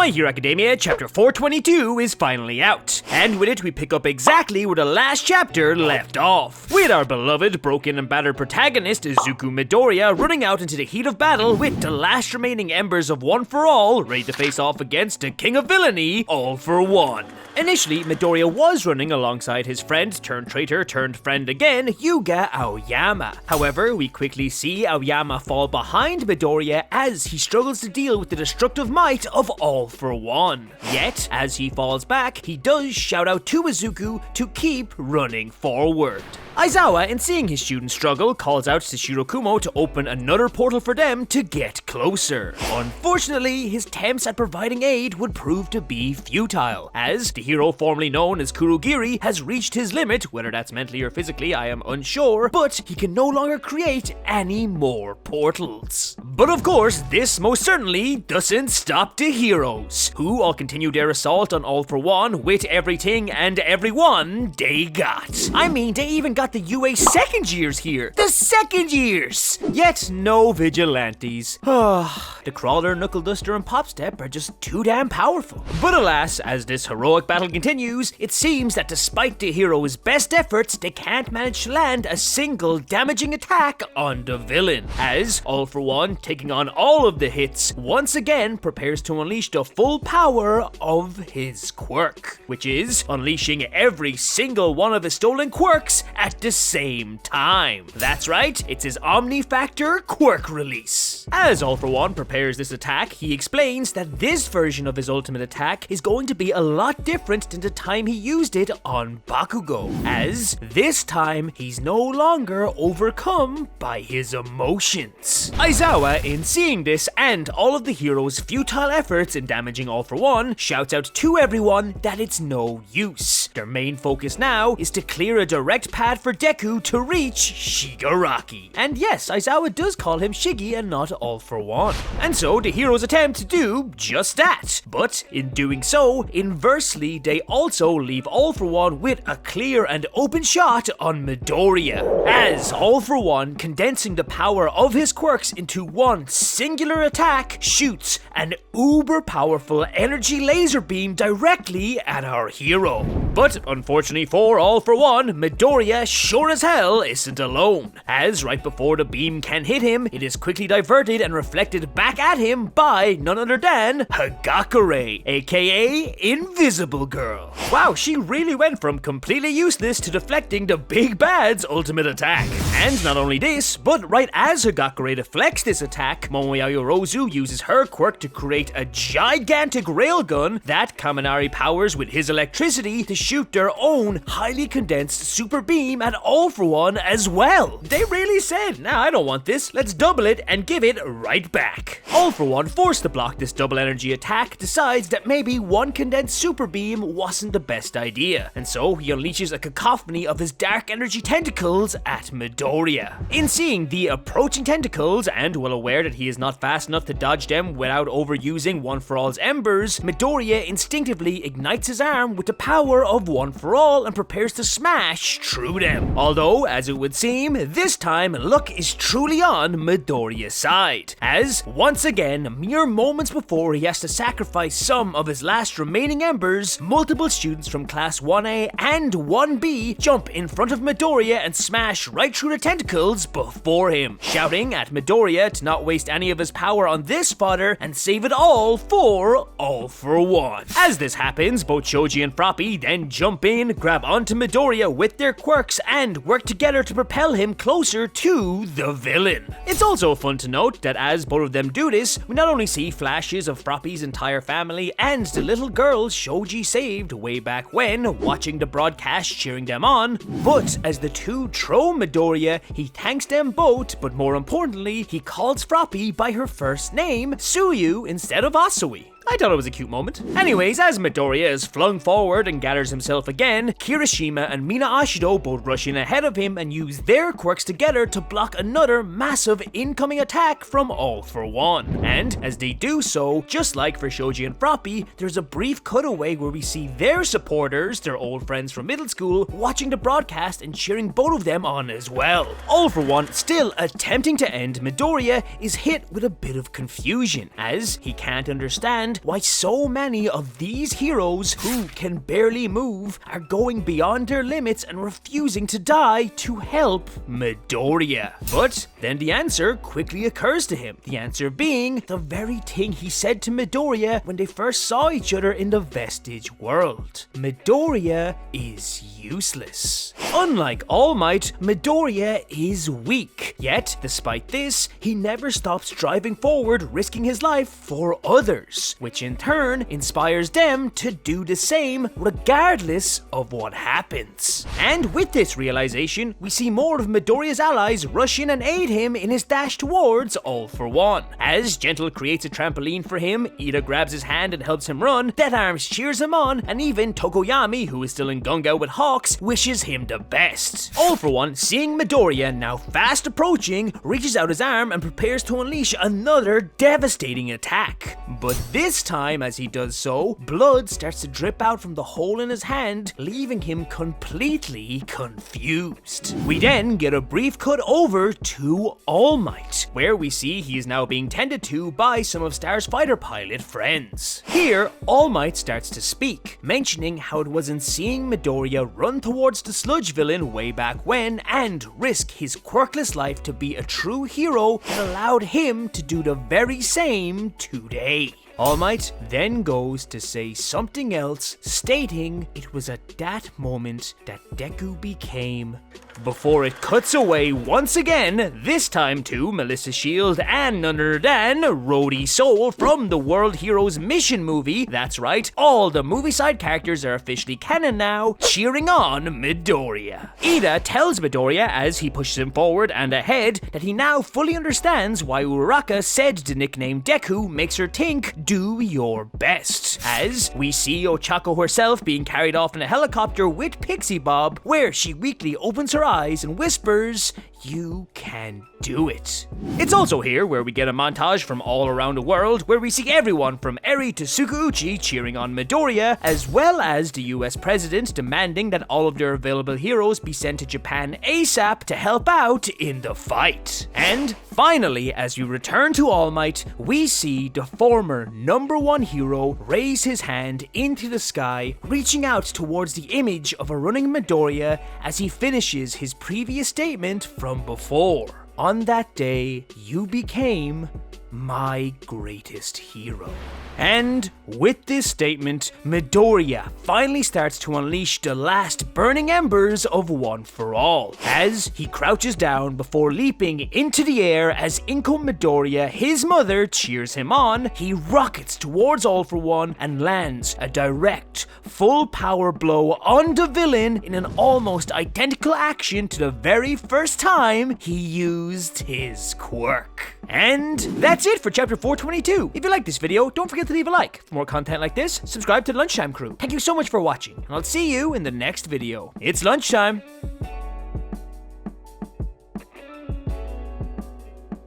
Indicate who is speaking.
Speaker 1: My Hero Academia Chapter 422 is finally out, and with it we pick up exactly where the last chapter left off, with our beloved broken and battered protagonist Izuku Midoriya running out into the heat of battle with the last remaining embers of One For All ready to face off against the king of villainy, All For One. Initially, Midoriya was running alongside his friend turned traitor turned friend again, Yuga Aoyama. However, we quickly see Aoyama fall behind Midoriya as he struggles to deal with the destructive might of All For One. Yet, as he falls back, he does shout out to Izuku to keep running forward. Aizawa, in seeing his student struggle, calls out to Shirokumo to open another portal for them to get closer. Unfortunately, his attempts at providing aid would prove to be futile, as the hero formerly known as Kurogiri has reached his limit, whether that's mentally or physically I am unsure, but he can no longer create any more portals. But of course, this most certainly doesn't stop the heroes, who all continue their assault on All For One with everything and everyone they got. I mean, they even got the UA second years here. The second years! Yet no vigilantes. The Crawler, Knuckle Duster, and Popstep are just too damn powerful. But alas, as this heroic battle continues, it seems that despite the hero's best efforts, they can't manage to land a single damaging attack on the villain, as All For One, taking on all of the hits, once again prepares to unleash the full power of his quirk, which is unleashing every single one of his stolen quirks at the same time. That's right, it's his Omnifactor quirk release. As All For One prepares this attack, he explains that this version of his ultimate attack is going to be a lot different than the time he used it on Bakugo, as this time he's no longer overcome by his emotions. Aizawa, in seeing this and all of the heroes' futile efforts in damaging All For One, shouts out to everyone that it's no use. Their main focus now is to clear a direct path for Deku to reach Shigaraki. And yes, Aizawa does call him Shiggy and not All For One. And so the heroes attempt to do just that. But in doing so, inversely, they also leave All For One with a clear and open shot on Midoriya, as All For One, condensing the power of his quirks into one singular attack, shoots an uber powerful energy laser beam directly at our hero. But unfortunately for All For One, Midoriya sure as hell isn't alone, as right before the beam can hit him, it is quickly diverted and reflected back at him by none other than Hagakure, aka Invisible Girl. Wow, she really went from completely useless to deflecting the big bad's ultimate attack. And not only this, but right as Hagakure deflects this attack, Momoya Yorozu uses her quirk to create a gigantic railgun that Kaminari powers with his electricity to shoot their own highly condensed super beam at All For One as well. They really said, nah, I don't want this, let's double it and give it right back. All For One, forced to block this double energy attack, decides that maybe one condensed super beam wasn't the best idea, and so he unleashes a cacophony of his dark energy tentacles at Midoriya. In seeing the approaching tentacles, and well aware that he is not fast enough to dodge them without overusing One For All's embers, Midoriya instinctively ignites his arm with the power of One For All and prepares to smash through them. Although, as it would seem, this time luck is truly on Midoriya's side, as once again, mere moments before he has to sacrifice some of his last remaining embers, multiple students from Class 1A and 1B jump in front of Midoriya and smash right through the tentacles before him, shouting at Midoriya to not waste any of his power on this fodder and save it all for All For One. As this happens, both Shoji and Froppy then jump in, grab onto Midoriya with their quirks, and work together to propel him closer to the villain. It's also fun to note that as both of them do this, we not only see flashes of Froppy's entire family and the little girls Shoji saved way back when, watching the broadcast cheering them on, but as the two throw Midoriya, he thanks them both, but more importantly, he calls Froppy by her first name, Tsuyu, instead of Asui. I thought it was a cute moment. Anyways, as Midoriya is flung forward and gathers himself again, Kirishima and Mina Ashido both rush in ahead of him and use their quirks together to block another massive incoming attack from All For One. And as they do so, just like for Shoji and Froppy, there's a brief cutaway where we see their supporters, their old friends from middle school, watching the broadcast and cheering both of them on as well. All For One, still attempting to end Midoriya, is hit with a bit of confusion, as he can't understand understand why so many of these heroes who can barely move are going beyond their limits and refusing to die to help Midoriya. But then the answer quickly occurs to him. The answer being the very thing he said to Midoriya when they first saw each other in the Vestige world. Midoriya is useless. Unlike All Might, Midoriya is weak. Yet, despite this, he never stops driving forward, risking his life for others, which in turn inspires them to do the same regardless of what happens. And with this realization, we see more of Midoriya's allies rush in and aid him in his dash towards All For One. As Gentle creates a trampoline for him, Ida grabs his hand and helps him run, Death Arms cheers him on, and even Tokoyami, who is still in Gunga with Hawks, wishes him the best. All For One, seeing Midoriya now fast approaching, reaches out his arm and prepares to unleash another devastating attack. But this time, as he does so, blood starts to drip out from the hole in his hand, leaving him completely confused. We then get a brief cut over to All Might, where we see he is now being tended to by some of Star's fighter pilot friends. Here, All Might starts to speak, mentioning how it was in seeing Midoriya run towards the sludge villain way back when and risk his quirkless life to be a true hero that allowed him to do the very same today. All Might then goes to say something else, stating it was at that moment that Deku became, before it cuts away once again, this time to Melissa Shield and none other than Rhodey Soul from the World Heroes Mission movie. That's right, all the movie side characters are officially canon now, cheering on Midoriya. Ida tells Midoriya as he pushes him forward and ahead that he now fully understands why Uraraka said the nickname Deku makes her think, do your best. As we see Ochako herself being carried off in a helicopter with Pixie Bob, where she weakly opens her eyes and whispers, "You can do it." It's also here where we get a montage from all around the world where we see everyone from Eri to Tsukauchi cheering on Midoriya, as well as the US president demanding that all of their available heroes be sent to Japan ASAP to help out in the fight. And finally, as we return to All Might, we see the former #1 hero raise his hand into the sky, reaching out towards the image of a running Midoriya as he finishes his previous statement from before. On that day, you became my greatest hero. And with this statement, Midoriya finally starts to unleash the last burning embers of One For All, as he crouches down before leaping into the air as Inko Midoriya, his mother, cheers him on. He rockets towards All For One and lands a direct, full power blow on the villain in an almost identical action to the very first time he used his quirk. And that's it for chapter 422. If you like this video, don't forget to leave a like. For more content like this, subscribe to the Lunchtime Crew. Thank you so much for watching, and I'll see you in the next video. It's lunchtime.